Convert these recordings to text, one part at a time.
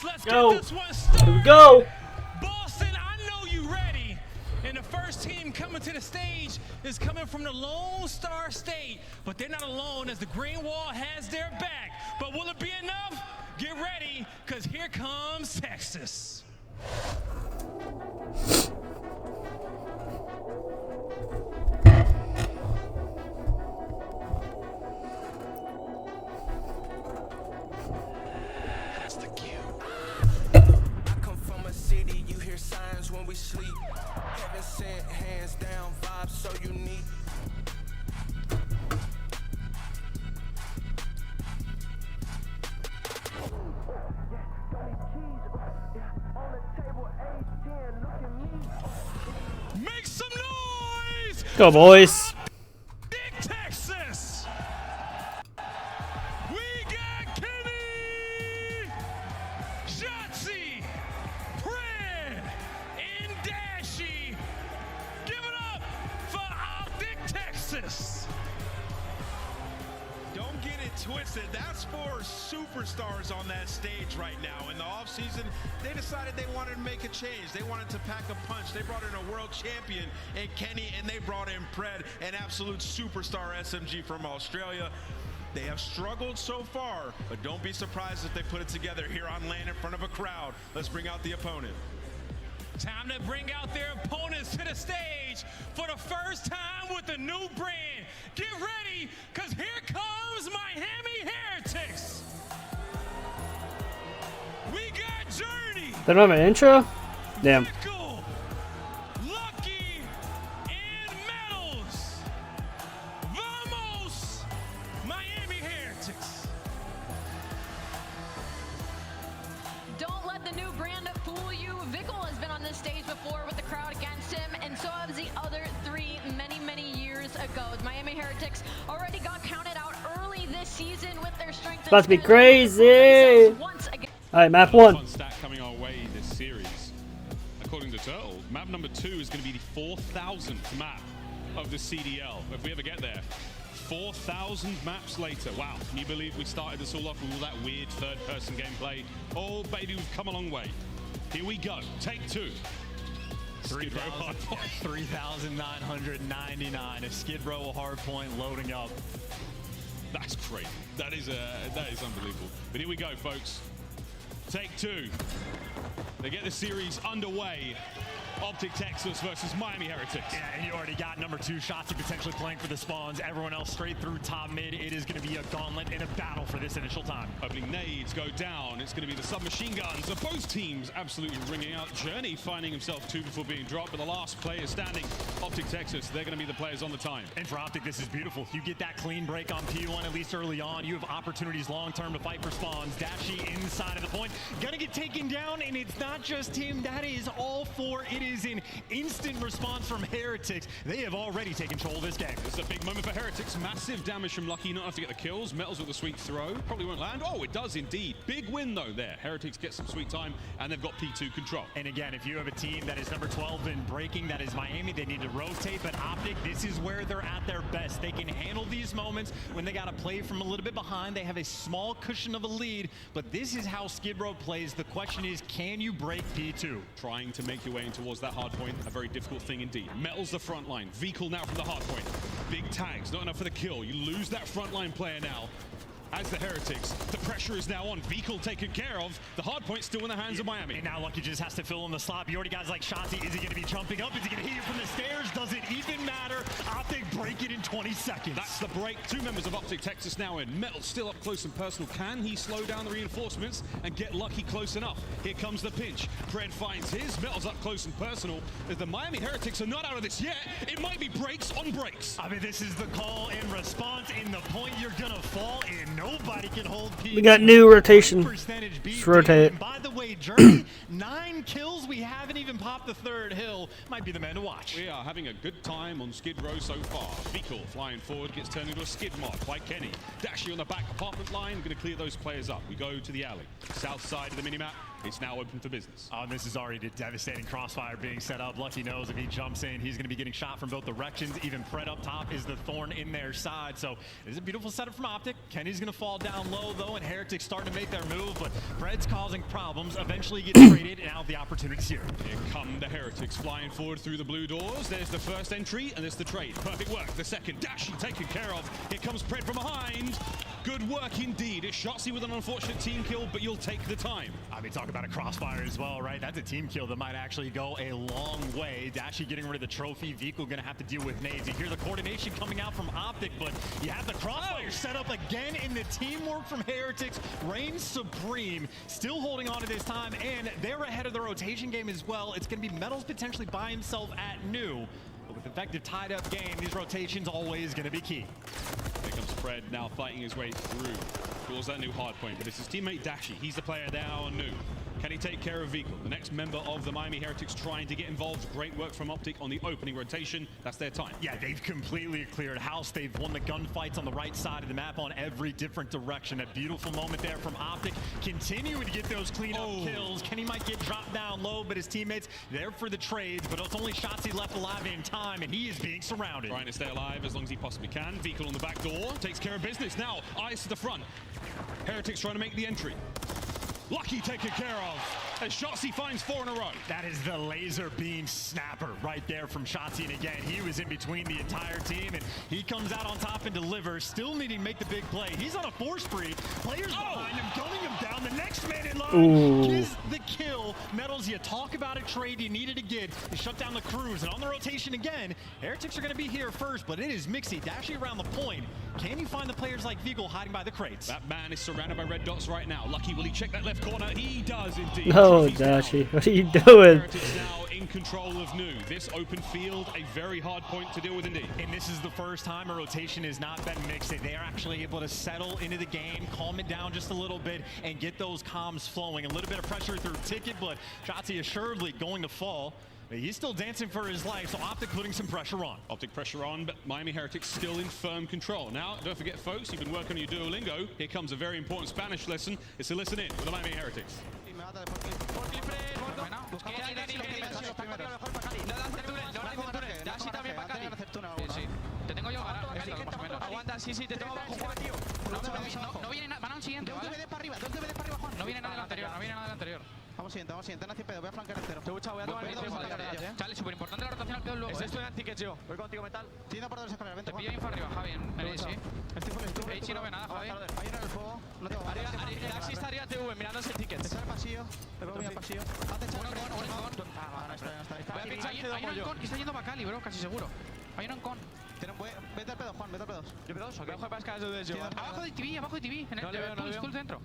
Let's Go. get this one started. Here we go. Boston, I know you ready. And the first team coming to the stage is coming from the Lone Star State. But they're not alone as the Green Wall has their back. But will it be enough? Get ready, because here comes Texas. That's the cue. I come from a city, you hear signs when we sleep. Heaven sent, hands down, vibes so unique. Make some noise! Go, boys. Big Texas! We got Kenny, Shotzi, Pred, and Dashy. Give it up for OPTIC Texas. Don't get it twisted. That's four superstars on that stage right now. In the offseason, they decided they wanted to make a change. They wanted to pack a punch. They brought in a world champion in Kenny, and they brought in Pred, an absolute superstar SMG from Australia. They have struggled so far, but don't be surprised if they put it together here on land in front of a crowd. Let's bring out the opponent. Time to bring out their opponents to the stage for the first time with a new brand. Get ready, because here comes Miami Heretics. We got Journey, They don't have an intro? Damn. Michael, Lucky, and Metals. Vamos, Miami Heretics. Don't let the new brand fool you. Vickle has been on this stage before with the crowd against him, and so has the other three many years ago. The Miami Heretics already got counted out early this season with their strength. It's about to be crazy. Once again. Alright, map 1. Fun stat coming our way this series. According to Turtle, map number 2 is going to be the 4,000th map of the CDL. If we ever get there. 4,000 maps later. Wow, can you believe we started this all off with all that weird third-person gameplay? Oh, baby, we've come a long way. Here we go. Take 2. 3,999. A Skid Row hardpoint loading up. That's great. That is unbelievable. But here we go, folks. Take 2. They get the series underway. OPTIC Texas versus Miami Heretics. Yeah, and you already got number 2 Shotzi potentially playing for the spawns. Everyone else straight through top mid. It is going to be a gauntlet and a battle for this initial time. Opening nades go down. It's going to be the submachine guns of both teams absolutely ringing out. Journey finding himself 2 before being dropped, but the last player standing, OPTIC Texas, they're going to be the players on the time. And for OPTIC, this is beautiful. You get that clean break on P1, at least early on. You have opportunities long-term to fight for spawns. Dashy inside of the point. Gonna get taken down, and it's not just him. That is all 4. It is an instant response from Heretics. They have already taken control of this game. It's a big moment for Heretics. Massive damage from Lucky, not enough to get the kills. Metals with a sweet throw. Probably won't land. Oh, it does indeed. Big win, though, there. Heretics get some sweet time, and they've got P2 control. And again, if you have a team that is number 12 in breaking, that is Miami, they need to rotate. But OPTIC, this is where they're at their best. They can handle these moments when they got to play from a little bit behind. They have a small cushion of a lead, but this is how Skid Row plays. The question is, can you break P2? Trying to make your way in towards that hard point, a very difficult thing indeed. Metals the front line. Vehicle now from the hard point. Big tags, not enough for the kill. You lose that front line player now. As the Heretics, the pressure is now on. Vehicle taken care of. The hard point still in the hands of Miami. And now Lucky just has to fill in the slot. You already got guys like Shotzi. Is he going to be jumping up? Is he going to hit it from the stairs? Does it even matter? OPTIC break it in 20 seconds. That's the break. 2 members of OPTIC Texas now in. Metal still up close and personal. Can he slow down the reinforcements and get Lucky close enough? Here comes the pinch. Pred finds his. Metal's up close and personal. If the Miami Heretics are not out of this yet, it might be breaks on breaks. I mean, this is the call and response. In the point, you're going to fall, and nobody can hold P. We got new rotation. Just rotate. And by the way, Journey, 9 kills. We haven't even popped the 3rd hill. Might be the man to watch. We are having a good time on Skid Row so far. Vehicle flying forward gets turned into a skid mark by Kenny. Dashy on the back apartment line, going to clear those players up. We go to the alley. South side of the minimap, it's now open for business. Oh, this is already a devastating crossfire being set up. Lucky knows if he jumps in, he's going to be getting shot from both directions. Even Fred up top is the thorn in their side. So it's a beautiful setup from Optic. Kenny's going to fall down low, though, and Heretics starting to make their move, but Fred's causing problems. Eventually gets traded, and now the opportunity's here. Here come the Heretics flying forward through the blue doors. There's the first entry, and there's the trade. Perfect work. The second, Dashi taken care of. Here comes Pred from behind. Good work indeed. It's Shotzi with an unfortunate team kill, but you'll take the time. I mean, talk about a crossfire as well, right? That's a team kill that might actually go a long way. Dashi getting rid of the trophy. Vico gonna have to deal with nades. You hear the coordination coming out from Optic, but you have the crossfire set up again in the teamwork from Heretics. Reigns supreme, still holding on to this time, and they're ahead of the rotation game as well. It's gonna be Metals potentially by himself at new. But with effective tied-up game, these rotations always gonna be key. Here comes Fred now fighting his way through towards that new hard point, but it's his teammate Dashi. He's the player now on new. Can he take care of Vico? The next member of the Miami Heretics trying to get involved. Great work from Optic on the opening rotation. That's their time. Yeah, they've completely cleared house. They've won the gunfights on the right side of the map on every different direction. A beautiful moment there from Optic, continuing to get those cleanup kills. Kenny might get dropped down low, but his teammates there for the trades, but it's only Shotzi left alive in time, and he is being surrounded. Trying to stay alive as long as he possibly can. Vico on the back door, takes care of business. Now, eyes to the front. Heretics trying to make the entry. Lucky taken care of as Shotzi finds 4 in a row. That is the laser beam snapper right there from Shotzi. And again, he was in between the entire team, and he comes out on top and delivers, still needing to make the big play. He's on a 4 spree. Players behind him, gunning him down. The next man in line is the kill. Metals, you talk about a trade you needed to get. You shut down the crews, and on the rotation again, Heretics are going to be here first, but it is Mixie. Dashi around the point. Can you find the players like Vigo hiding by the crates? That man is surrounded by red dots right now. Lucky, will he check that left corner? He does indeed. No, Dashi, what are you doing? Heretics now in control of new. This open field, a very hard point to deal with indeed. And this is the first time a rotation has not been mixed. They are actually able to settle into the game, calm it down just a little bit, and get those comms flowing. A little bit of pressure through Ticket, but Shotzi assuredly going to fall. He's still dancing for his life, so Optic putting some pressure on. Optic pressure on, but Miami Heretics still in firm control. Now, don't forget, folks, you've been working on your Duolingo. Here comes a very important Spanish lesson. It's a listen in with the Miami Heretics. Te tengo yo, aguanta, sí, te tengo abajo, tío. No viene nada, van a un siguiente, ¿vale? 2 DB para arriba, Juan. No viene nada del anterior, Vamos siguiente, nace pedo, voy a flanquear entero. Te voy a tomar el tiempo, Chale, súper importante la rotación al pedo luego. Estoy en tickets yo. Voy contigo, metal. Tiene por 2 escaleras, vente. Te pillo info arriba, Javi, sí. Estoy no ve nada, Javi. Hay uno en el fuego, no tengo balas. Daxi está arriba TV, mirándose el ticket. Está en el pasillo, le voy al pasillo. Hay uno en con que está yendo para Cali, bro, casi seguro. Hay uno en con. Vete al pedo, Juan, vete al pedo. ¿Yo pedos? Ok. Abajo de Pascal, abajo de TV, en el pool dentro.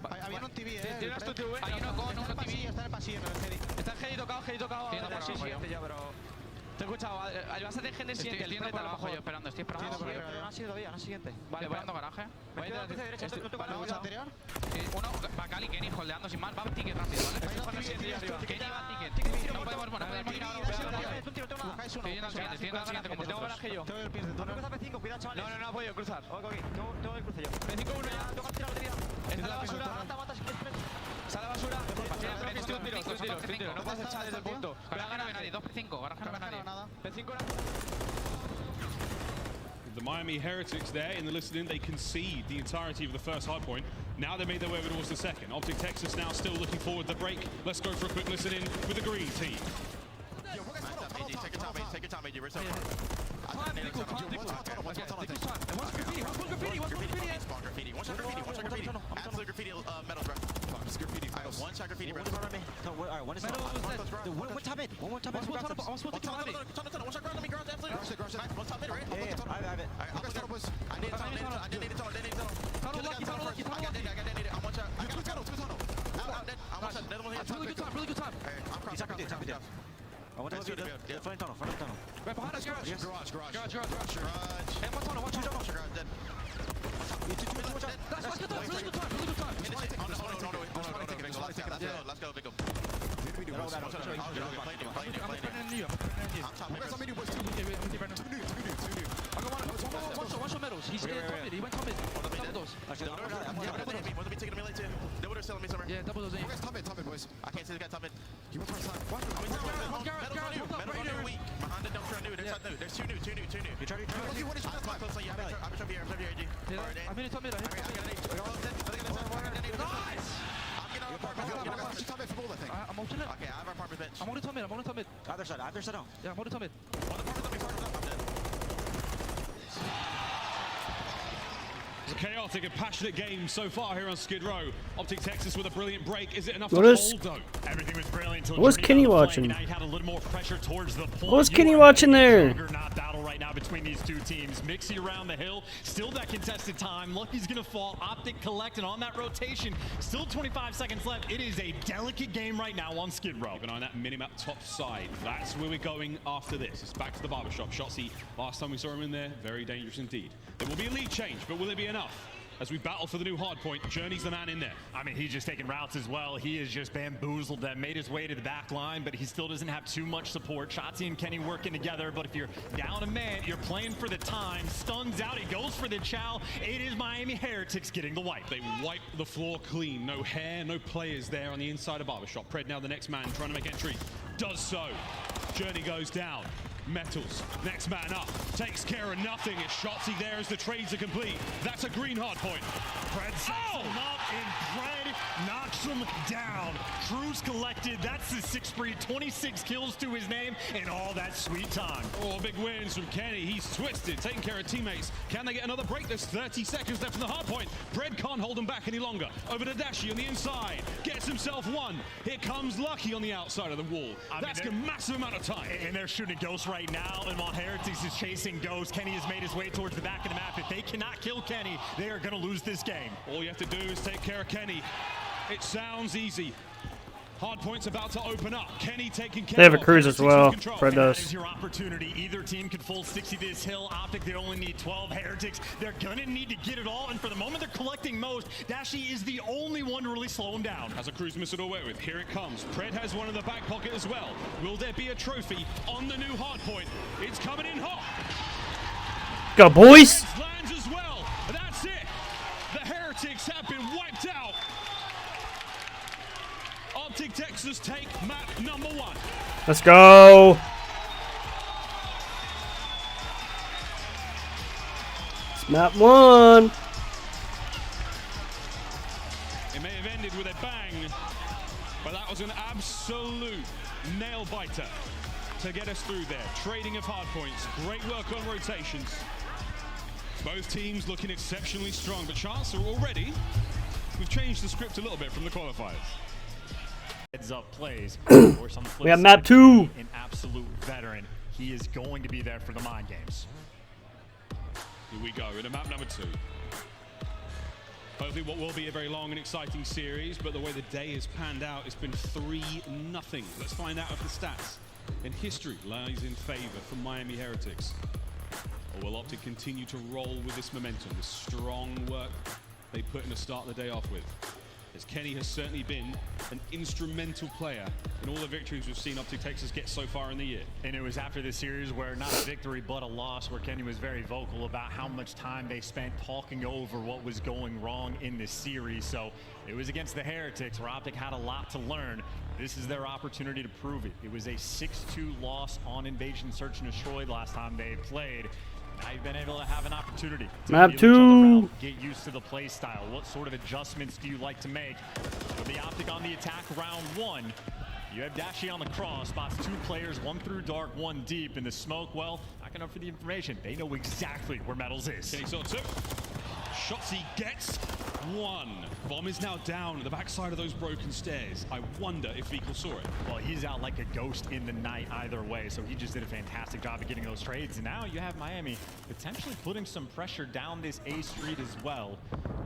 Había un TV, ¿Tienes tu TV? Hay uno con un TV. Está en el pasillo, en el Heri. Está el Heri tocado. Sí, siguiente ya, pero... Te he escuchado, vas a tener gente siguiente. Estoy abajo yo esperando, pero no ha sido todavía, no siguiente. Vale, voy dando garaje. Voy a derecha, ¿no te vale mucho anterior? Uno, Bacali, Kenny, holdeando sin mal, va ticket rápido, ¿vale? Kenny va ticket. No podemos ir ahora. Estoy yendo al siguiente como tengo garaje yo. Tengo el pie de turno. P5, cuidado, chavales. No apoyo, cruzar. Ok, tengo el cruce yo. P5 uno ya, tengo que tirar batería. Está la basura, mata, sale la basura. Estoy un tiro. No puedes echar desde el punto. Garaje no ve nadie, 2P5, garaje no ve nadie. P5 era... The Miami Heretics there in the listen-in, they concede the entirety of the first hard point. Now they made their way over towards the second. Optic Texas now still looking forward to the break. Let's go for a quick listen-in with the green team. Take your time, AJ. We're so graffiti, metals, bro. Graffiti. One shot graffiti, bro. Alright, one is one top mid. One top mid. One shot ground, let me ground, absolutely. One top mid, right? Yeah, I have it. I need a tunnel. I need a tunnel. I got detonated. I'm one shot. I got tunnel. I'm one shot. Another one here. Really good time. I'm crossing. Top mid. I want to do the front tunnel. Right behind us, garage. Hey, one tunnel, watch your tunnel. Garage, dead. That's good time, really good time. No. Let's go, Vico. Watch your medals. He went top mid. Actually, no, more than me taking a melee too. They would have selling me somewhere. Yeah, double those in. Top mid, boys. I can't see this guy top mid. He wants to side. What? Metal new, weak. Behind the dumpster, new. There's two new. You try to close on you. I'm sure here, AG. I'm in the top mid. Nice! I'm ulting it. Okay, I have our apartment bench. I'm on the top mid. Either side now. Yeah, I'm on the top mid. I'm dead. It's a chaotic and passionate game so far here on Skid Row. Optic Texas with a brilliant break. Is it enough What to is- hold though? Everything was brilliant. What was Kenny watching? Now you had a little more pressure towards the point. What was Kenny watching there? Juggernaut battle right now between these two teams. Mixie around the hill. Still that contested time. Lucky's gonna fall. Optic collecting on that rotation. Still 25 seconds left. It is a delicate game right now on Skid Row. Keep an eye on that minimap top side. That's where we're going after this. It's back to the barbershop. Shotzzy, last time we saw him in there, very dangerous indeed. There will be a lead change, but will it be enough? As we battle for the new hard point, Journey's the man in there. I mean, he's just taking routes as well. He is just bamboozled that, made his way to the back line, but he still doesn't have too much support. Shotzzy and Kenny working together, but if you're down a man, you're playing for the time. Stuns out, he goes for the chow. It is Miami Heretics getting the wipe. They wipe the floor clean. No hair, no players there on the inside of barbershop. Pred now the next man trying to make entry. Does so. Journey goes down. Metals, next man up, takes care of nothing. It's Shotzzy there as the trades are complete. That's a green hard point. Pred sets him up, and Pred knocks him down. Cruz collected, that's the 6 free, 26 kills to his name, and all that sweet time. Oh, big wins from Kenny. He's twisted, taking care of teammates. Can they get another break? There's 30 seconds left from the hard point. Pred can't hold him back any longer. Over to Dashi on the inside. Gets himself one. Here comes Lucky on the outside of the wall. That's a massive amount of time. And they're shooting Ghost right now, and while Heretics is chasing Ghost, Kenny has made his way towards the back of the map. If they cannot kill Kenny, they are going to lose this game. All you have to do is take care of Kenny. It sounds easy. Hard point's about to open up. Kenny taking care. They have a cruise as well. Fred That is does. your opportunity. Either team could full 60 this hill. Optic, they only need 12. Heretics, they're gonna need to get it all, and for the moment, they're collecting most. Dashi is the only one to really slow him down. Has a cruise missile to work with. Here it comes. Pred has one in the back pocket as well. Will there be a trophy on the new hard point? It's coming in hot. Go, boys! Lands as well. That's it. The Heretics have been wiped out. Optic Texas take map number 1. Let's go. It's map 1. It may have ended with a bang, but that was an absolute nail biter to get us through there. Trading of hard points. Great work on rotations. Both teams looking exceptionally strong, but Chancellor already, we've changed the script a little bit from the qualifiers. Heads up plays. We have map 2. An absolute veteran. He is going to be there for the mind games. Here we go into map number 2. Hopefully what will be a very long and exciting series, but the way the day has panned out, it's been 3-0. Let's find out if the stats and history lies in favor for Miami Heretics. Or will Optic continue to roll with this momentum, this strong work they put in to start the day off with? As Kenny has certainly been an instrumental player in all the victories we've seen Optic Texas get so far in the year. And it was after this series where not a victory but a loss, where Kenny was very vocal about how much time they spent talking over what was going wrong in this series. So it was against the Heretics where Optic had a lot to learn. This is their opportunity to prove it. It was a 6-2 loss on Invasion Search and Destroy last time they played. Now you've been able to have an opportunity to map feel each other 2. out, get used to the play style. What sort of adjustments do you like to make? For the Optic on the attack round 1, you have Dashi on the cross, spots 2 players, 1 through dark, 1 deep. In the smoke, well, not gonna for the information. They know exactly where Metals is. Kenny saw 2. Shotzzy gets 1. Bomb is now down at the backside of those broken stairs. I wonder if Vehicle saw it. Well, he's out like a ghost in the night either way, so he just did a fantastic job of getting those trades. And now you have Miami potentially putting some pressure down this A street as well.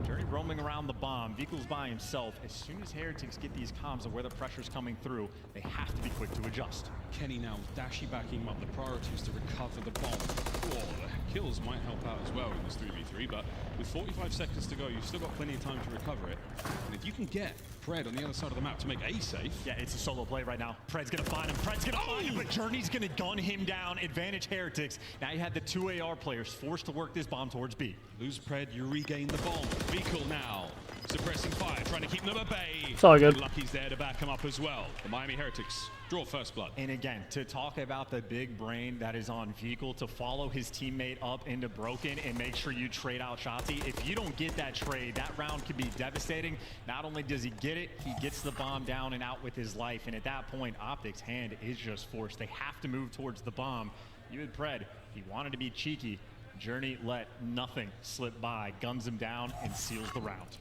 Journey roaming around the bomb. Vehicle's by himself. As soon as Heretics get these comms of where the pressure's coming through, they have to be quick to adjust. Kenny now with Dashi backing him up. The priority is to recover the bomb. Oh, the kills might help out as well in this 3v3, but with 45 seconds to go, you've still got plenty of time to recover it. And if you can get Pred on the other side of the map to make A safe. Yeah, it's a solo play right now. Pred's gonna find him. Pred's gonna find him, but Journey's gonna gun him down. Advantage Heretics. Now you had the 2 AR players forced to work this bomb towards B. Lose Pred, you regain the bomb. Vehicle now, suppressing fire, trying to keep them at bay. It's all good. Lucky's there to back him up as well. The Miami Heretics draw first blood. And again, to talk about the big brain that is on Vehicle, to follow his teammate up into Broken and make sure you trade out Shotzi. If you don't get that trade, that round could be devastating. Not only does he get it, he gets the bomb down and out with his life. And at that point, Optic's hand is just forced. They have to move towards the bomb. You had Pred, he wanted to be cheeky. Journey let nothing slip by, guns him down, and seals the round.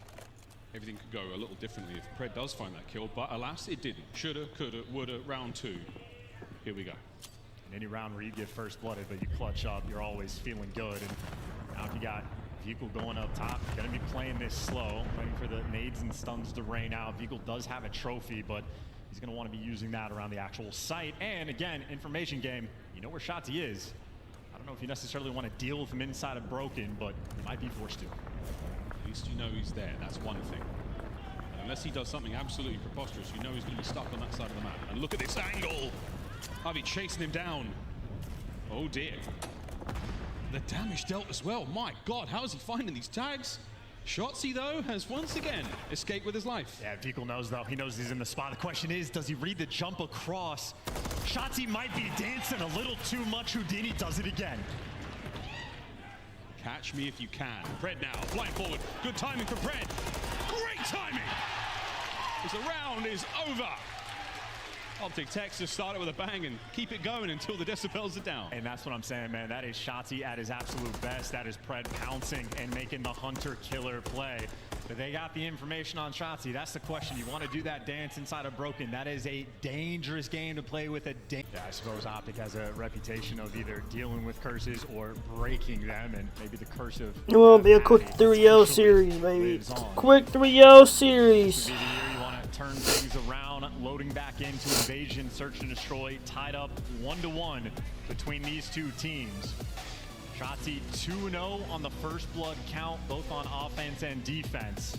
Everything could go a little differently if Pred does find that kill, but alas, it didn't. Shoulda, coulda, woulda, round 2. Here we go. In any round where you get first blooded, but you clutch up, you're always feeling good. And now if you got Vehicle going up top, gonna be playing this slow, waiting for the nades and stuns to rain out. Vehicle does have a trophy, but he's gonna want to be using that around the actual site. And again, information game, you know where Shotzi is. I don't know if you necessarily want to deal with him inside of Broken, but you might be forced to. At least you know he's there, that's one thing. And unless he does something absolutely preposterous, you know he's going to be stuck on that side of the map. And look at this angle! I'll be chasing him down. Oh dear. The damage dealt as well. My God, how is he finding these tags? Shotzi, though, has once again escaped with his life. Yeah, Vehicle knows, though. He knows he's in the spot. The question is, does he read the jump across? Shotzi might be dancing a little too much. Houdini does it again. Catch me if you can. Pred now, flying forward. Good timing for Pred. Great timing! As the round is over. Optic Texas started with a bang and keep it going until the decibels are down. And that's what I'm saying, man. That is Shotzi at his absolute best. That is Pred pouncing and making the hunter-killer play. But they got the information on Shotzi. That's the question. You want to do that dance inside of Broken. That is a dangerous game to play with. Yeah, I suppose Optic has a reputation of either dealing with curses or breaking them. And maybe the curse of... It won't be a quick 3-0 series, baby. Quick 3-0 series. Turn things around, loading back into Invasion, Search and Destroy, tied up 1-1 between these two teams. Shotzi 2-0 on the first blood count, both on offense and defense.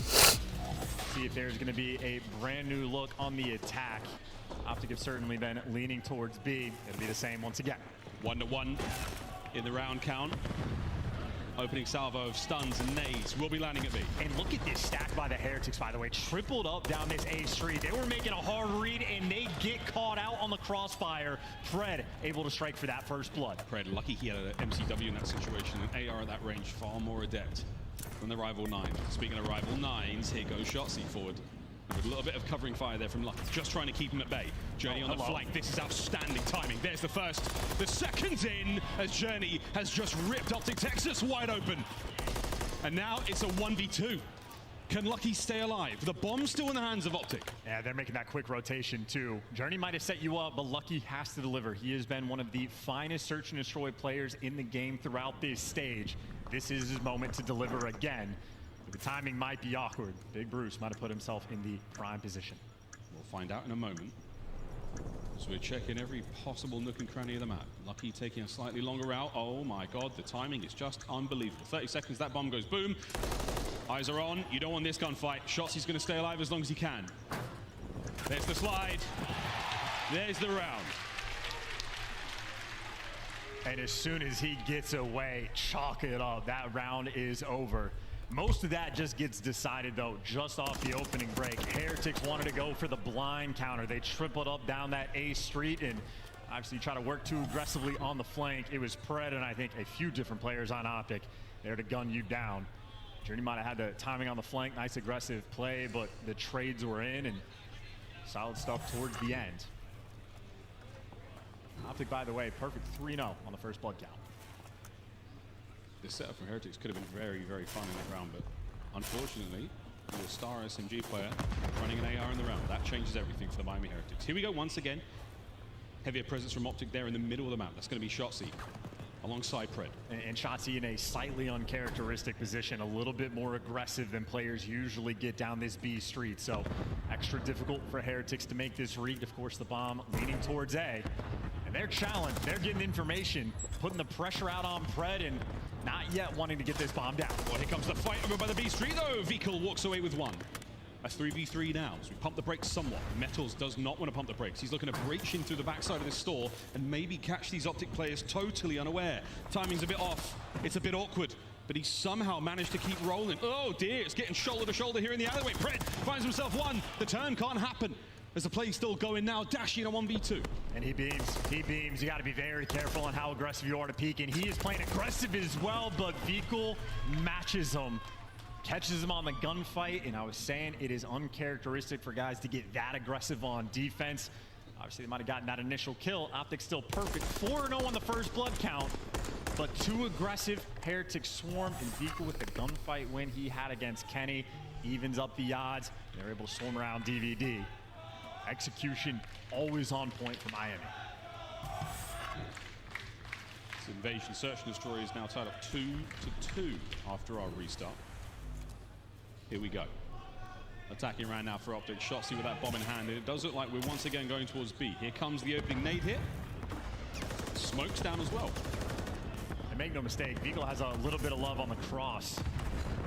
See if there's going to be a brand new look on the attack. Optic have certainly been leaning towards B. It'll be the same once again. 1-1 in the round count. Opening salvo of stuns and nades will be landing at B. And look at this stack by the Heretics, by the way. Tripled up down this A street. They were making a hard read, and they get caught out on the crossfire. Pred able to strike for that first blood. Pred, lucky he had an MCW in that situation. An AR at that range, far more adept than the rival 9. Speaking of rival 9s, here goes Shotzi forward. With a little bit of covering fire there from Lucky, just trying to keep him at bay. Journey on the flank, this is outstanding timing. There's the first, the second's in, as Journey has just ripped Optic Texas wide open. And now it's a 1v2. Can Lucky stay alive? The bomb's still in the hands of Optic. Yeah, they're making that quick rotation too. Journey might have set you up, but Lucky has to deliver. He has been one of the finest search and destroy players in the game throughout this stage. This is his moment to deliver again. The timing might be awkward. Big Bruce might have put himself in the prime position. We'll find out in a moment. So we're checking every possible nook and cranny of the map. Lucky taking a slightly longer route. Oh my God, the timing is just unbelievable. 30 seconds, that bomb goes boom. Eyes are on. You don't want this gunfight. Shotzi's going to stay alive as long as he can. There's the slide. There's the round. And as soon as he gets away, chalk it up. That round is over. Most of that just gets decided, though, just off the opening break. Heretics wanted to go for the blind counter. They tripled up down that A street and obviously try to work too aggressively on the flank. It was Pred and I think a few different players on Optic there to gun you down. Journey might have had the timing on the flank, nice aggressive play, but the trades were in and solid stuff towards the end. Optic, by the way, perfect 3-0 on the first blood count. The setup from Heretics could have been very, very fun in that round, but unfortunately, the star SMG player running an AR in the round. That changes everything for the Miami Heretics. Here we go once again. Heavier presence from Optic there in the middle of the map. That's going to be Shotzi alongside Pred. And Shotzi in a slightly uncharacteristic position, a little bit more aggressive than players usually get down this B street. So extra difficult for Heretics to make this read. Of course, the bomb leaning towards A. And they're challenged. They're getting information, putting the pressure out on Pred and not yet wanting to get this bomb down. Well, here comes the fight over by the B street, though. Vehicle walks away with 1. A 3v3 now, so we pump the brakes somewhat. Metals does not want to pump the brakes. He's looking to breach in through the backside of this store and maybe catch these Optic players totally unaware. Timing's a bit off. It's a bit awkward. but he somehow managed to keep rolling. Oh dear, it's getting shoulder to shoulder here in the alleyway. Pred finds himself one. The turn can't happen. There's a play still going now. Dashi in a 1v2. And he beams. He beams. You got to be very careful on how aggressive you are to peek. And he is playing aggressive as well, but Vikul matches him. Catches him on the gunfight. And I was saying it is uncharacteristic for guys to get that aggressive on defense. Obviously, they might have gotten that initial kill. Optic still perfect. 4-0 on the first blood count. But too aggressive. Heretics swarm. And Vikul with the gunfight win he had against Kenny evens up the odds. They're able to swarm around DVD. Execution always on point for Miami. This invasion search and destroy is now tied up 2-2 after our restart. Here we go. Attacking right now for Optic. Shotzzy with that bomb in hand. It does look like we're once again going towards B. Here comes the opening nade hit. Smoke's down as well. And make no mistake, Vikul has a little bit of love on the cross.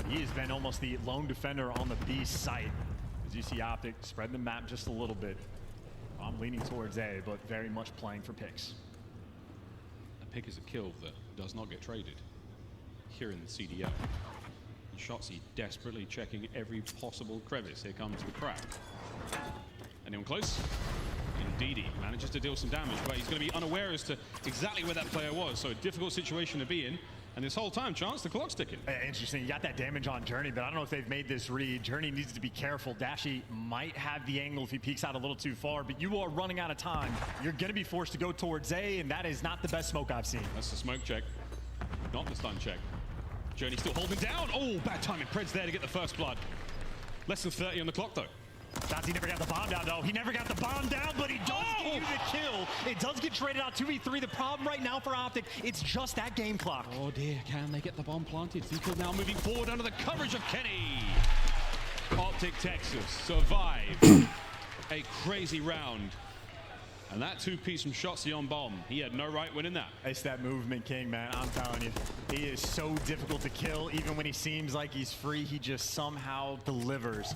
He has been almost the lone defender on the B site. As you see Optic spread the map just a little bit. I'm leaning towards A, but very much playing for picks. A pick is a kill that does not get traded here in the CDL. And Shotzzy desperately checking every possible crevice. Here comes the crack. Anyone close? Indeed, he manages to deal some damage, but he's going to be unaware as to exactly where that player was. So a difficult situation to be in. And this whole time, Chance, the clock's ticking. Interesting. You got that damage on Journey, but I don't know if they've made this read. Journey needs to be careful. Dashi might have the angle if he peeks out a little too far, but you are running out of time. You're going to be forced to go towards A, and that is not the best smoke I've seen. That's the smoke check, not the stun check. Journey still holding down. Oh, bad timing. Pred's there to get the first blood. Less than 30 on the clock, though. Shotzzy never got the bomb down, though. He never got the bomb down, but he does get you the kill. It does get traded out 2v3. The problem right now for Optic, it's just that game clock. Oh dear, can they get the bomb planted? Vikul now moving forward under the coverage of Kenny. Optic Texas survived a crazy round. And that two-piece from Shotzzy on bomb, he had no right winning that. It's that movement king, man. I'm telling you, he is so difficult to kill. Even when he seems like he's free, he just somehow delivers.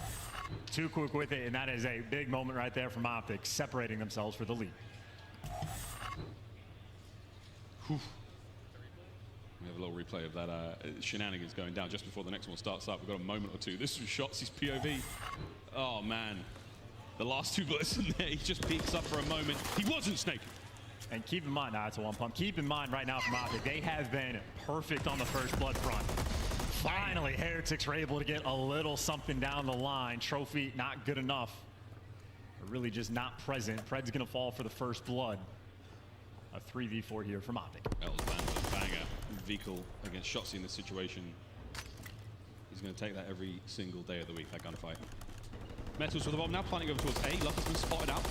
Too quick with it, and that is a big moment right there from Optic, separating themselves for the lead. Whew. We have a little replay of that shenanigans going down just before the next one starts up. We've got a moment or two. This was Shotzzy's POV. Oh, man. The last two bullets in there, he just peeks up for a moment. He wasn't snaking. And keep in mind, it's a one pump. Keep in mind right now from Optic, they have been perfect on the first blood front. Finally, Heretics were able to get a little something down the line. Trophy not good enough. Or really just not present. Pred's gonna fall for the first blood. A 3v4 here from Optic. That was a banger. Vikul against Shotzzy in this situation. He's gonna take that every single day of the week, that gunfight. Metals with the bomb now planting over towards A. Lucky's been spotted out.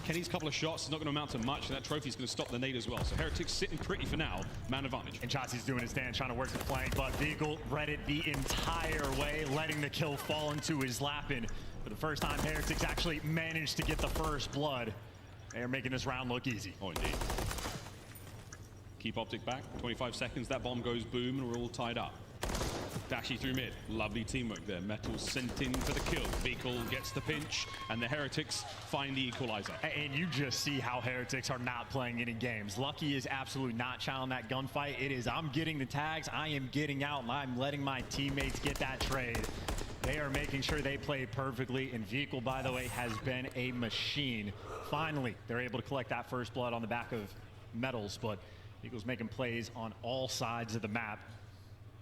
Kenny's couple of shots is not going to amount to much, and that trophy's going to stop the nade as well. So Heretics sitting pretty for now, man advantage. And Shotzzy's doing his dance, trying to work the flank, but Vikul read it the entire way, letting the kill fall into his lap. And for the first time, Heretics actually managed to get the first blood. They are making this round look easy. Oh, indeed. Keep Optic back. 25 seconds, that bomb goes boom, and we're all tied up. Dashi through mid. Lovely teamwork there. Metals sent in for the kill. Vikul gets the pinch, and the Heretics find the equalizer. And you just see how Heretics are not playing any games. Lucky is absolutely not channeling that gunfight. It is, I'm getting the tags, I am getting out, and I'm letting my teammates get that trade. They are making sure they play perfectly, and Vikul, by the way, has been a machine. Finally, they're able to collect that first blood on the back of Metals, but Vikul's making plays on all sides of the map.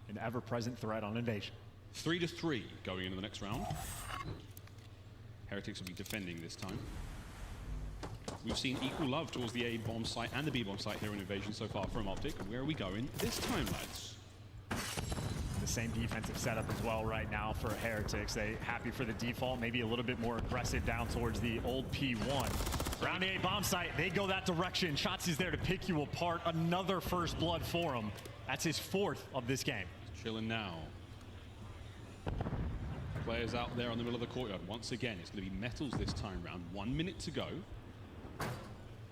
An ever-present threat on invasion. 3-3 going into the next round. Heretics will be defending this time. We've seen equal love towards the A bomb site and the B bomb site here in invasion so far from Optic. Where are we going this time, lads? The same defensive setup as well right now for Heretics. They happy for the default, maybe a little bit more aggressive down towards the old P1. Around the A bomb site, they go that direction. Shotzzy's there to pick you apart. Another first blood for him. That's his fourth of this game. Chilling now. Players out there on the middle of the courtyard. Once again, it's going to be Metals this time round. 1 minute to go.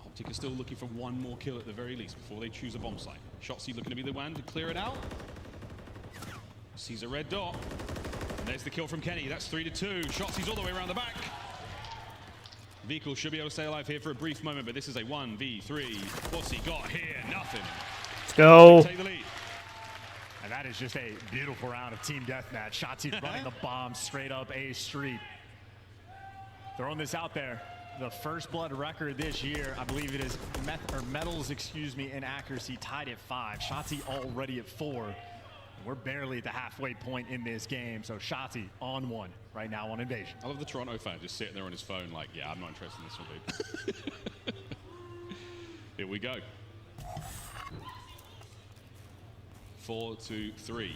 Optic is still looking for one more kill at the very least before they choose a bomb site. Shotzzy looking to be the one to clear it out. Sees a red dot. And there's the kill from Kenny. That's 3-2. Shotzy's all the way around the back. Vikul should be able to stay alive here for a brief moment, but this is a 1v3. What's he got here? Nothing. Let's go. And That is just a beautiful round of team deathmatch. Shotzi running the bomb straight up A Street. Throwing this out there. The first blood record this year, I believe it is medals, in accuracy tied at 5. Shotzi already at 4. We're barely at the halfway point in this game, so Shotzi on 1 right now on Invasion. I love the Toronto fan just sitting there on his phone like, yeah, I'm not interested in this one, dude. Here we go. 4-3.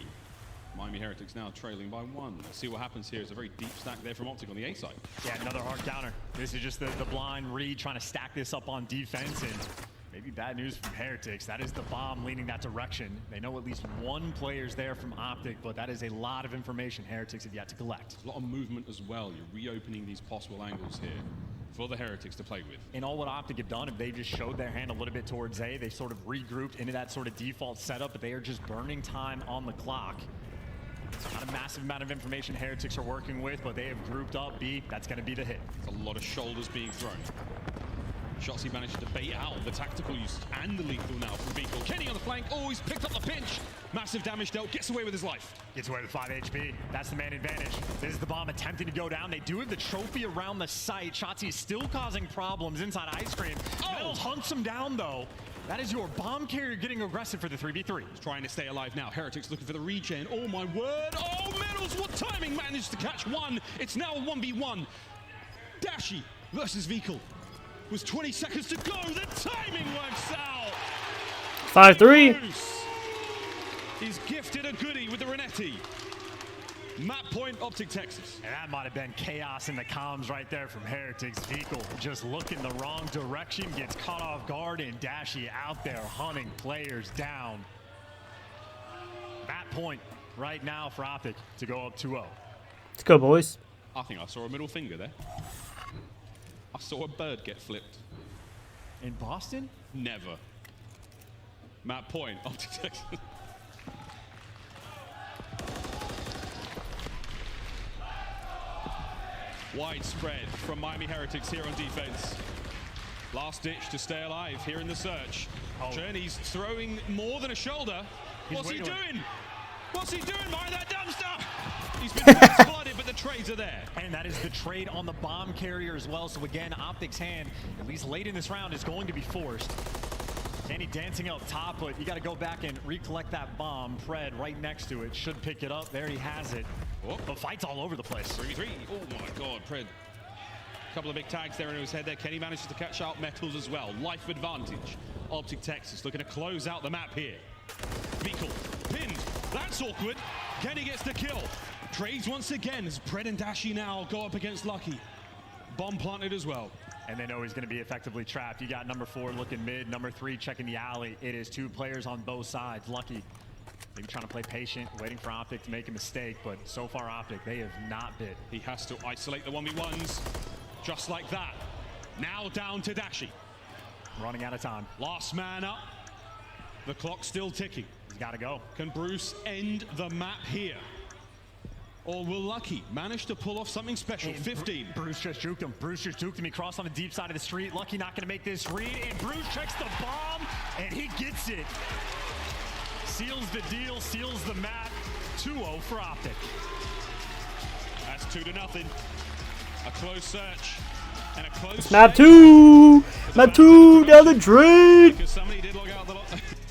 Miami Heretics now trailing by 1. Let's see what happens here. It's a very deep stack there from OPTIC on the A side. Yeah, another hard counter. This is just the blind read trying to stack this up on defense, and maybe bad news from Heretics. That is the bomb leaning that direction. They know at least 1 player's there from OPTIC, but that is a lot of information Heretics have yet to collect. A lot of movement as well. You're reopening these possible angles here for the Heretics to play with. And all what OPTIC have done, if they just showed their hand a little bit towards A, they sort of regrouped into that sort of default setup, but they are just burning time on the clock. It's not a massive amount of information Heretics are working with, but they have grouped up B. That's going to be the hit. It's a lot of shoulders being thrown. Shotzi managed to bait out the tactical use and the lethal now from Beagle. Kenny on the flank. Oh, he's picked up the pinch. Massive damage dealt. Gets away with his life. Gets away with 5 HP. That's the man advantage. This is the bomb attempting to go down. They do have the trophy around the site. Shotzi is still causing problems inside Ice Cream. Metals hunts him down, though. That is your bomb carrier getting aggressive for the 3v3. He's trying to stay alive now. Heretics looking for the regen. Oh, my word. Oh, Metals, what timing. Managed to catch 1. It's now a 1v1. Dashi versus Vehicle. Was 20 seconds to go. The timing works out. 5-3. He's gifted a goodie with the Renetti. Map point, OPTIC, Texas. And that might have been chaos in the comms right there from Heretics. Vehicle just looking the wrong direction, gets caught off guard, and Dashi out there hunting players down. Map point right now for OPTIC to go up 2-0. Let's go, boys. I think I saw a middle finger there. I saw a bird get flipped. In Boston? Never. Map point, OPTIC, Texas. Widespread from Miami Heretics here on defense. Last ditch to stay alive here in the search. Journey's throwing more than a shoulder. What's he doing? What's he doing behind that dumpster? He's been flooded, but the trades are there. And that is the trade on the bomb carrier as well. So again, OPTIC's hand, at least late in this round, is going to be forced. Danny dancing up top, but you got to go back and recollect that bomb. Pred right next to it should pick it up. There he has it. Oh. The fight's all over the place. 3v3. Oh my God, Pred. Couple of big tags there in his head there. Kenny manages to catch out Metals as well. Life advantage. OPTIC Texas looking to close out the map here. Beagle pinned. That's awkward. Kenny gets the kill. Trades once again as Pred and Dashi now go up against Lucky. Bomb planted as well. And they know he's going to be effectively trapped. You got number 4 looking mid, number 3 checking the alley. It is 2 players on both sides. Lucky maybe trying to play patient, waiting for OPTIC to make a mistake, but so far OPTIC, they have not bit. He has to isolate the 1v1s just like that. Now down to Dashi. Running out of time. Last man up. The clock's still ticking. He's got to go. Can Bruce end the map here? Or will Lucky manage to pull off something special? 15. Bruce just juked him. Bruce just juked him. He crossed on the deep side of the street. Lucky not going to make this read. And Bruce checks the bomb, and he gets it. Seals the deal, seals the map. 2-0 for OPTIC. That's 2-0. A close search. And a close Map 2. Map 2 down the drain. Because somebody did log out the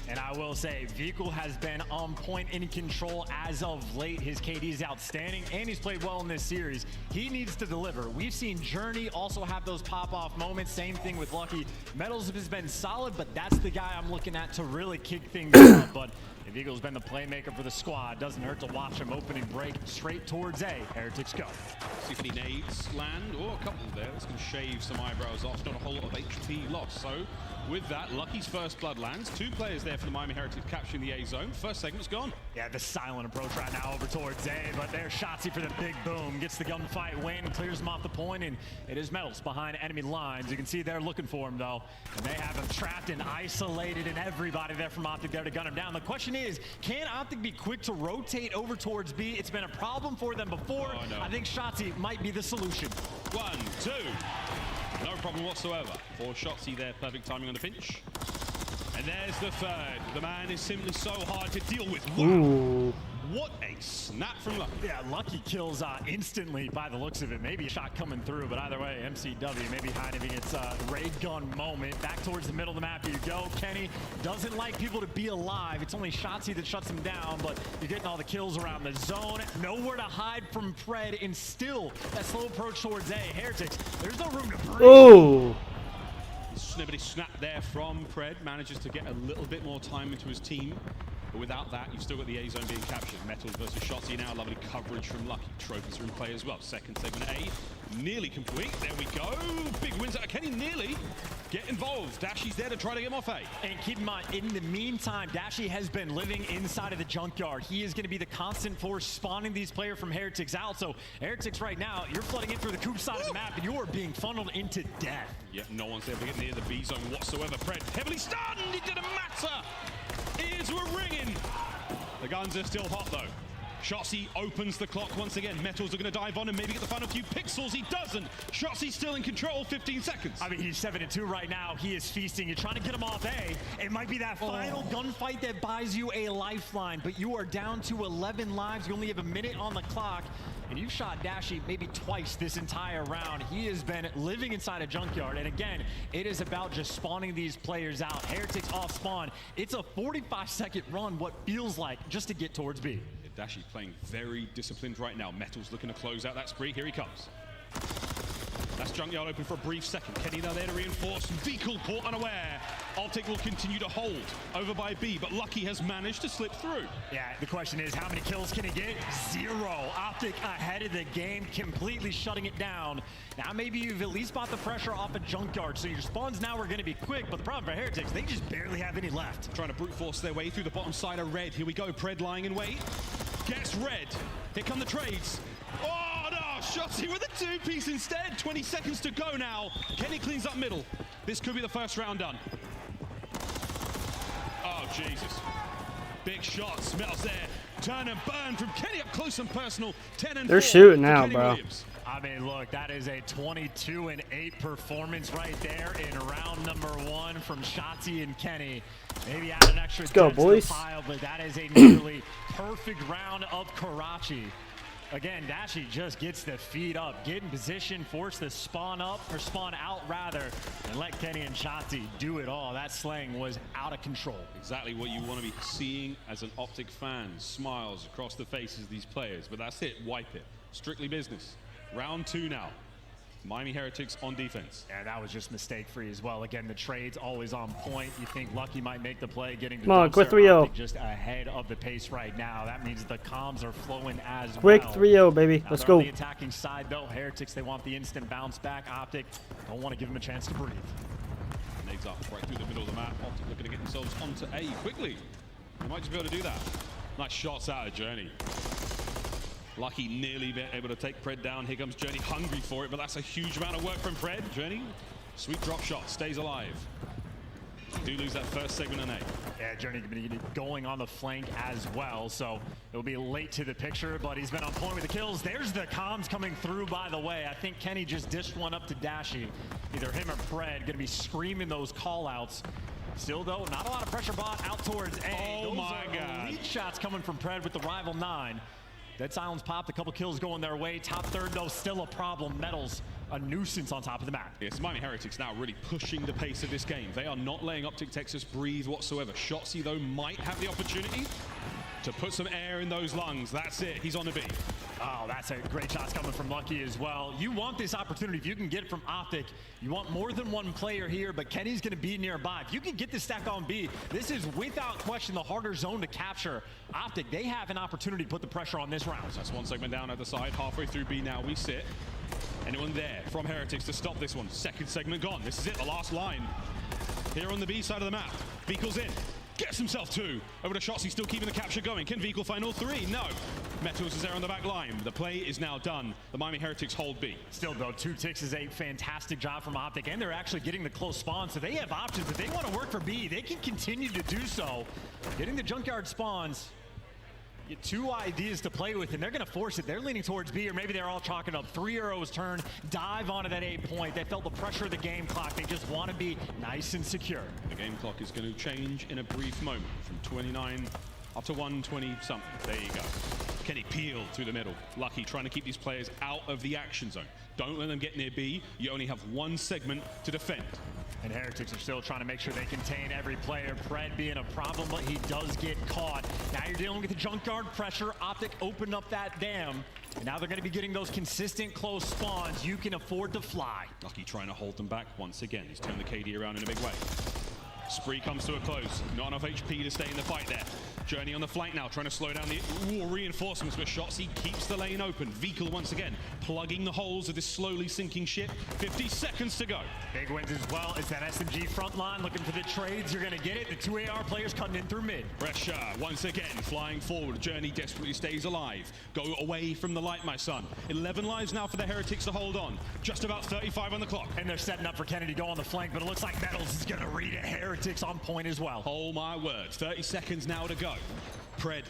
And I will say, Vehicle has been on point in control as of late. His KD is outstanding, and he's played well in this series. He needs to deliver. We've seen Journey also have those pop-off moments. Same thing with Lucky. Metals has been solid, but that's the guy I'm looking at to really kick things up. But if Eagle's been the playmaker for the squad, doesn't hurt to watch him open and break straight towards A. Heretics go. See if any nades land. Oh, a couple there. That's going to shave some eyebrows off. Not a whole lot of HP lost. So with that, Lucky's first blood lands. 2 players there for the Miami Heretics capturing the A zone. First segment's gone. Yeah, the silent approach right now over towards A, but there's Shotzi for the big boom. Gets the gunfight win, clears him off the point, and it is Metals behind enemy lines. You can see they're looking for him, though. And they have him trapped and isolated, and everybody there from OPTIC there to gun him down. The question is, can OPTIC be quick to rotate over towards B? It's been a problem for them before. Oh, no. I think Shotzi might be the solution. 1, 2. No problem whatsoever. For Shotzi there, perfect timing on the pinch. And there's the third. The man is simply so hard to deal with. Wow. Ooh. What a snap from Lucky. Yeah, Lucky kills instantly by the looks of it. Maybe a shot coming through, but either way, MCW maybe hiding its ray gun moment. Back towards the middle of the map you go. Kenny doesn't like people to be alive. It's only Shotzi that shuts him down, but you're getting all the kills around the zone. Nowhere to hide from Pred, and still that slow approach towards A. Heretics, there's no room to breathe. Oh. Snippety snap there from Pred. Manages to get a little bit more time into his team. But without that, you've still got the A zone being captured. Metals versus Shotzi now. Lovely coverage from Lucky. Trophies are in play as well. Second segment A, nearly complete. There we go. Big wins out of Kenny. Nearly. Get involved. Dashy's there to try to get him off A. And keep in mind, in the meantime, Dashy has been living inside of the junkyard. He is going to be the constant force spawning these players from Heretics out. So Heretics right now, you're flooding in through the coop side of the map, and you are being funneled into death. Yep, no one's able to get near the B zone whatsoever. Pred heavily stunned. It didn't matter. Ears were ringing. The guns are still hot though. Shotzi opens the clock once again. Metals are going to dive on and maybe get the final few pixels. He doesn't. Shotzi's still in control. 15 seconds. I mean, he's 7-2 right now. He is feasting. You're trying to get him off A. It might be that final gunfight that buys you a lifeline, but you are down to 11 lives. You only have a minute on the clock, and you've shot Dashy maybe twice this entire round. He has been living inside a junkyard, and again, it is about just spawning these players out. Heretics off spawn. It's a 45-second run, what feels like, just to get towards B. Dashy playing very disciplined right now. Metals looking to close out that spree. Here he comes. That's junkyard open for a brief second. Kenny now there to reinforce. Vehicle caught unaware. OPTIC will continue to hold over by B, but Lucky has managed to slip through. Yeah, the question is, how many kills can he get? 0. OPTIC ahead of the game, completely shutting it down. Now maybe you've at least bought the pressure off a junkyard, so your spawns now are going to be quick, but the problem for Heretics, they just barely have any left. Trying to brute force their way through the bottom side of red. Here we go, Pred lying in wait. Gets red. Here come the trades. Oh no, Shotzi with a two-piece instead. 20 seconds to go now. Kenny cleans up middle. This could be the first round done. Oh, Jesus. Big shots. Metals there. Turn and burn from Kenny up close and personal. 10 and 4. They're shooting now, bro. Williams. I mean, look, that is a 22-8 performance right there in round number 1 from Shotzi and Kenny. Maybe add an extra go, boys. to the pile, but that is a nearly perfect round of Karachi. Again, Dashy just gets the feet up, get in position, force the spawn up, or spawn out rather, and let Kenny and Shotzi do it all. That slaying was out of control. Exactly what you want to be seeing as an OPTIC fan. Smiles across the faces of these players, but that's it. Wipe it. Strictly business. Round 2 now. Miami Heretics on defense. Yeah, that was just mistake-free as well. Again, the trade's always on point. You think Lucky might make the play, getting the Come on, quick 3-0. just ahead of the pace right now. That means the comms are flowing as Quick well. 3-0, baby. Now Let's they're go. on the attacking side, though. Heretics, they want the instant bounce back. OPTIC don't want to give them a chance to breathe. Nades up right through the middle of the map. OPTIC looking to get themselves onto A quickly. They might just be able to do that. Nice shots out of Journey. Lucky nearly able to take Pred down. Here comes Journey, hungry for it, but that's a huge amount of work from Pred. Journey, sweet drop shot, stays alive. Do lose that first segment in A. Yeah, Journey going on the flank as well, so it'll be late to the picture, but he's been on point with the kills. There's the comms coming through, by the way. I think Kenny just dished one up to Dashy. Either him or Pred gonna be screaming those call-outs. Still, though, not a lot of pressure bought out towards A. Oh my God. Elite shots coming from Pred with the rival 9. Dead Silence popped, a couple kills going their way. Top third, though, still a problem. Metals, a nuisance on top of the map. Yes, Miami Heretics now really pushing the pace of this game. They are not letting OPTIC Texas breathe whatsoever. Shotzi, though, might have the opportunity to put some air in those lungs. That's it. He's on the B. Oh, that's a great shot coming from Lucky as well. You want this opportunity. If you can get it from OPTIC, you want more than one player here, but Kenny's going to be nearby. If you can get the stack on B, this is without question the harder zone to capture. OPTIC, they have an opportunity to put the pressure on this round. That's one segment down at the side. Halfway through B now we sit. Anyone there from Heretics to stop this one? Second segment gone. This is it, the last line. Here on the B side of the map. Vehicle's in. Gets himself 2. Over to Shotzi, still keeping the capture going. Can Vehicle find all 3? No. Metals is there on the back line. The play is now done. The Miami Heretics hold B. Still, though, 2 ticks is a fantastic job from OPTIC, and they're actually getting the close spawn, so they have options. If they want to work for B, they can continue to do so. Getting the junkyard spawns. Two ideas to play with, and they're going to force it. They're leaning towards B, or maybe they're all chalking up 3 arrows turn, dive onto that 8 point. They felt the pressure of the game clock. They just want to be nice and secure. The game clock is going to change in a brief moment from 29 up to 120 something. There you go. Kenny peeled through the middle. Lucky trying to keep these players out of the action zone. Don't let them get near B. You only have one segment to defend. And Heretics are still trying to make sure they contain every player. Pred being a problem, but he does get caught. Now you're dealing with the junkyard pressure. Optic opened up that dam. And now they're going to be getting those consistent close spawns. You can afford to fly. Lucky trying to hold them back once again. He's turned the KD around in a big way. Spree comes to a close. Not enough HP to stay in the fight there. Journey on the flank now, trying to slow down the reinforcements, but Shotzzy keeps the lane open. Vehicle once again, plugging the holes of this slowly sinking ship. 50 seconds to go. Big wins as well. It's that SMG front line looking for the trades. You're going to get it. The 2 AR players cutting in through mid. Pressure once again, flying forward. Journey desperately stays alive. Go away from the light, my son. 11 lives now for the Heretics to hold on. Just about 35 on the clock. And they're setting up for Kenny to go on the flank, but it looks like Metals is going to read it. Heretics on point as well. Oh my word, 30 seconds now to go. Pred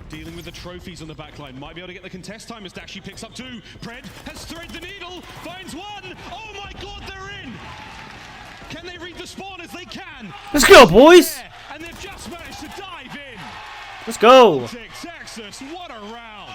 dealing with the trophies on the back line. Might be able to get the contest time as Dashi picks up 2. Pred has threaded the needle, finds 1. Oh my god, they're in! Can they read the spawners? They can! Let's go, boys! And they've just managed to dive in! Let's go! Texas, what a round!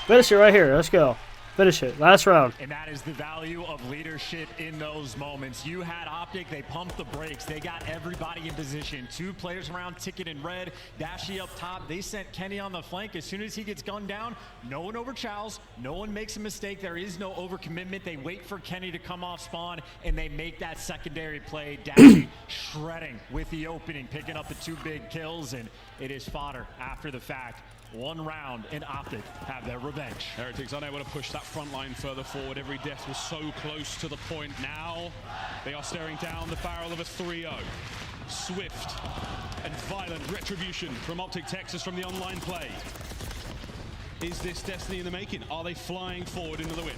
Finish it right here. Let's go. Finish it. Last round. And that is the value of leadership in those moments. You had Optic, they pumped the brakes. They got everybody in position. 2 players around, Ticket and Red. Dashi up top. They sent Kenny on the flank. As soon as he gets gunned down, no one overchows. No one makes a mistake. There is no overcommitment. They wait for Kenny to come off spawn, and they make that secondary play. Dashi shredding with the opening, picking up the 2 big kills, and it is fodder after the fact. 1 round, and Optic have their revenge. Heretics unable to push that front line further forward. Every death was so close to the point. Now they are staring down the barrel of a 3-0. Swift and violent retribution from Optic Texas from the online play. Is this destiny in the making? Are they flying forward into the win?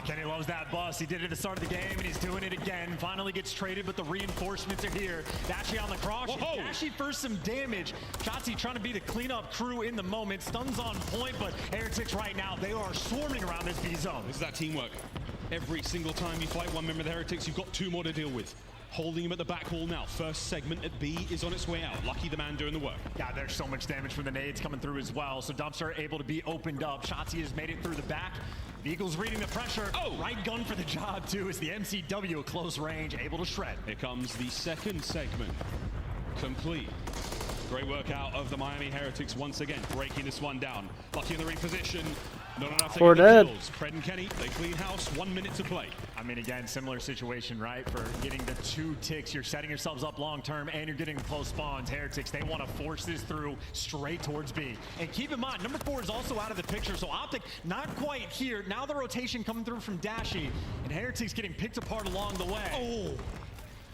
Kenny loves that bus. He did it at the start of the game, and he's doing it again. Finally gets traded, but the reinforcements are here. Dashi on the cross. Dashi first some damage. Shotzzy trying to be the cleanup crew in the moment. Stuns on point, but Heretics right now, they are swarming around this B zone. This is that teamwork. Every single time you fight one member of the Heretics, you've got 2 more to deal with. Holding him at the back wall now. First segment at B is on its way out. Lucky the man doing the work. Yeah, there's so much damage from the nades coming through as well. So Dumpster able to be opened up. Shotzzy has made it through the back. The Eagles reading the pressure. Right gun for the job too as the MCW at close range able to shred. Here comes the second segment. Complete. Great work out of the Miami Heretics once again, breaking this one down. Lucky in the reposition. Not enough to get the kills. Pred and Kenny, they clean house, 1 minute to play. I mean, again, similar situation, right? For getting the 2 ticks, you're setting yourselves up long term and you're getting close spawns. Heretics, they want to force this through straight towards B. And keep in mind, number 4 is also out of the picture, so Optic not quite here. Now the rotation coming through from Dashi, and Heretics getting picked apart along the way.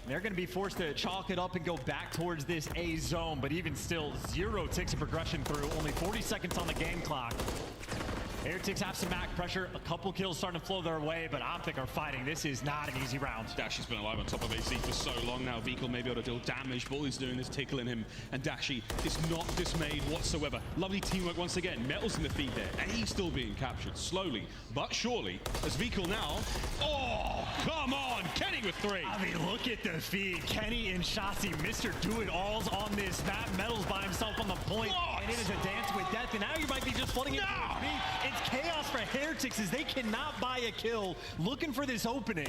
They're going to be forced to chalk it up and go back towards this A zone, but even still, 0 ticks of progression through, only 40 seconds on the game clock. Heretics have some MAC pressure, a couple kills starting to flow their way, but Optic are fighting. This is not an easy round. Dashi's been alive on top of AC for so long now. Vehicle may be able to deal damage, but all he's doing is tickling him, and Dashi is not dismayed whatsoever. Lovely teamwork once again. Metals in the feed there, and he's still being captured slowly but surely. As Vehicle now, oh, come on, Kenny with 3. I mean, look at the feed. Kenny and Shotzzy, Mr. Do-It-Alls on this map. Metals by himself on the point, and it is a dance with death, and now you might be just flooding it. It's chaos for Heretics as they cannot buy a kill. Looking for this opening.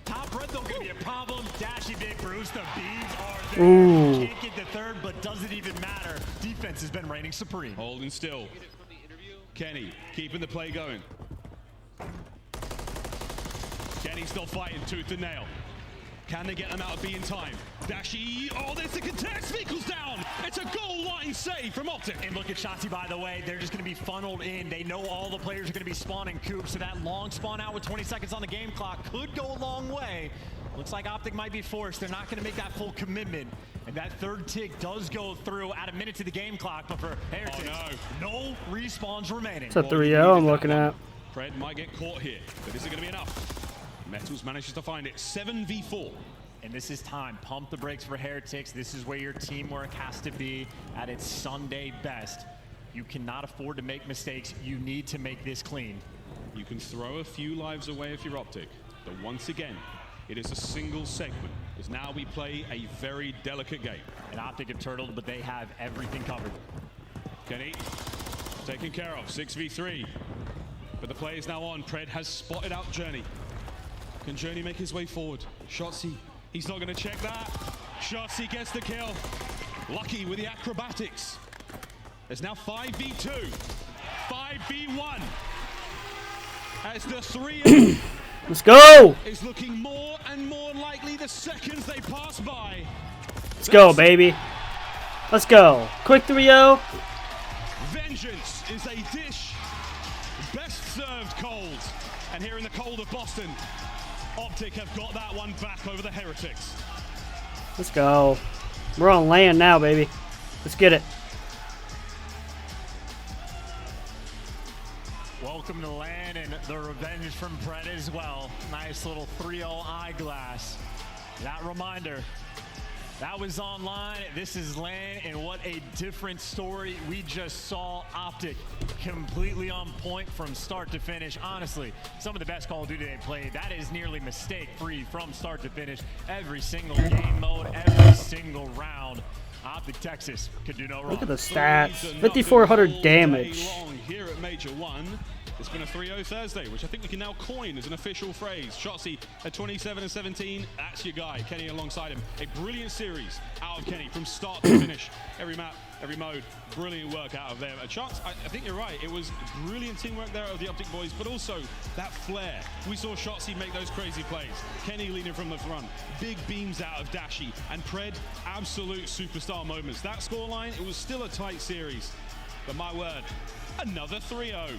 Top red though gonna be a problem. Dashi, Big Bruce, the beams are there. Can't get the 3rd, but doesn't even matter. Defense has been reigning supreme. Holding still. Kenny keeping the play going. Kenny still fighting tooth and nail. Can they get them out of B in time? Dashi, oh, there's the contest. Vehicle's down. It's a goal line save from Optic. And look at Shotzzy, by the way. They're just going to be funneled in. They know all the players are going to be spawning coops, so that long spawn out with 20 seconds on the game clock could go a long way. Looks like Optic might be forced. They're not going to make that full commitment. And that 3rd tick does go through at a minute to the game clock, but for Heretics, no respawns remaining. It's a 3-0 I'm looking at. Fred might get caught here, but is it going to be enough? Metals manages to find it. 7v4. And this is time. Pump the brakes for Heretics. This is where your teamwork has to be at its Sunday best. You cannot afford to make mistakes. You need to make this clean. You can throw a few lives away if you're Optic, but once again, it is a single segment, as now we play a very delicate game. And Optic have turtled, but they have everything covered. Kenny, taken care of, 6v3. But the play is now on. Pred has spotted out Journey. Can Journey make his way forward? Shotzzy, he's not gonna check that. Shotzzy gets the kill. Lucky with the acrobatics. There's now 5v2, 5v1. As the 3 Let's go. is looking more and more likely the seconds they pass by. Let's go, baby. Let's go. Quick 3-0. Vengeance is a dish best served cold. And here in the cold of Boston, Optic have got that one back over the Heretics. Let's go. We're on land now, baby. Let's get it. Welcome to land and the revenge from Pred as well. Nice little 3-0 eyeglass. That reminder, that was online. This is land, and what a different story. We just saw Optic completely on point from start to finish. Honestly, some of the best Call of Duty they played. That is nearly mistake-free from start to finish. Every single game mode, every single round. Optic Texas could do no wrong. Look at the stats. 5,400 damage. Here at Major 1. It's been a 3-0 Thursday, which I think we can now coin as an official phrase. Shotzzy at 27-17. That's your guy, Kenny alongside him. A brilliant series out of Kenny from start to finish. Every map, every mode, brilliant work out of them. A chance, I think you're right. It was brilliant teamwork there of the Optic boys, but also that flair. We saw Shotzzy make those crazy plays. Kenny leading from the front. Big beams out of Dashi. And Pred, absolute superstar moments. That scoreline, it was still a tight series. But my word, another 3-0.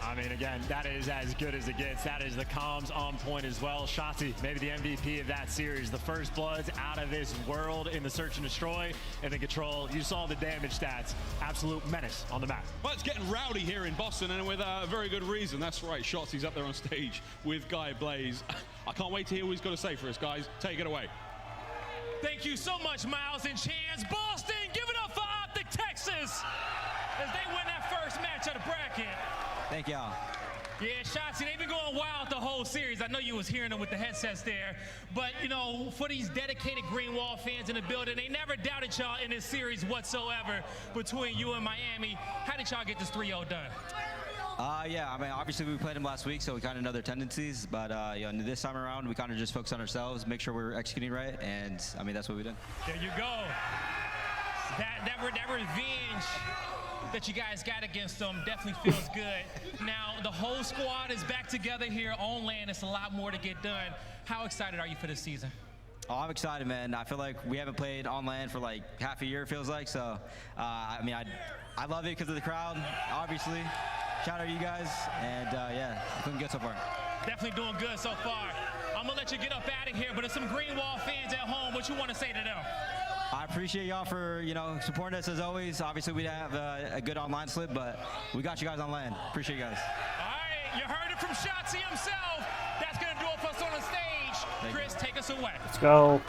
I mean, again, that is as good as it gets. That is the comms on point as well. Shotzzy, maybe the MVP of that series. The first bloods out of this world in the search and destroy. And the control, you saw the damage stats. Absolute menace on the map. Well, it's getting rowdy here in Boston, and with a very good reason. That's right, Shotzzy's up there on stage with Guy Blaze. I can't wait to hear what he's got to say for us, guys. Take it away. Thank you so much, Miles and Chance. Boston, give it up for Optic Texas as they win that first match of the bracket. Thank y'all. Yeah, Shotzzy, they've been going wild the whole series. I know you was hearing them with the headsets there. But, you know, for these dedicated Green Wall fans in the building, they never doubted y'all in this series whatsoever between you and Miami. How did y'all get this 3-0 done? Yeah, I mean, obviously we played them last week, so we kind of know their tendencies. But you know, this time around, we kind of just focus on ourselves, make sure we're executing right, and I mean, that's what we did. There you go. That revenge that you guys got against them definitely feels good. Now, the whole squad is back together here on land. It's a lot more to get done. How excited are you for this season? Oh, I'm excited, man. I feel like we haven't played on land for like half a year, it feels like. So, I mean, I love it because of the crowd, obviously. Shout out to you guys, and yeah, doing good so far. Definitely doing good so far. I'm gonna let you get up out of here, but if some Green Wall fans at home, what you want to say to them? I appreciate y'all for, you know, supporting us as always. Obviously, we didn't have a good online slip, but we got you guys on land. Appreciate you guys. All right, you heard it from Shotzzy himself. That's gonna do it for us on the stage. Chris, take us away. Let's go.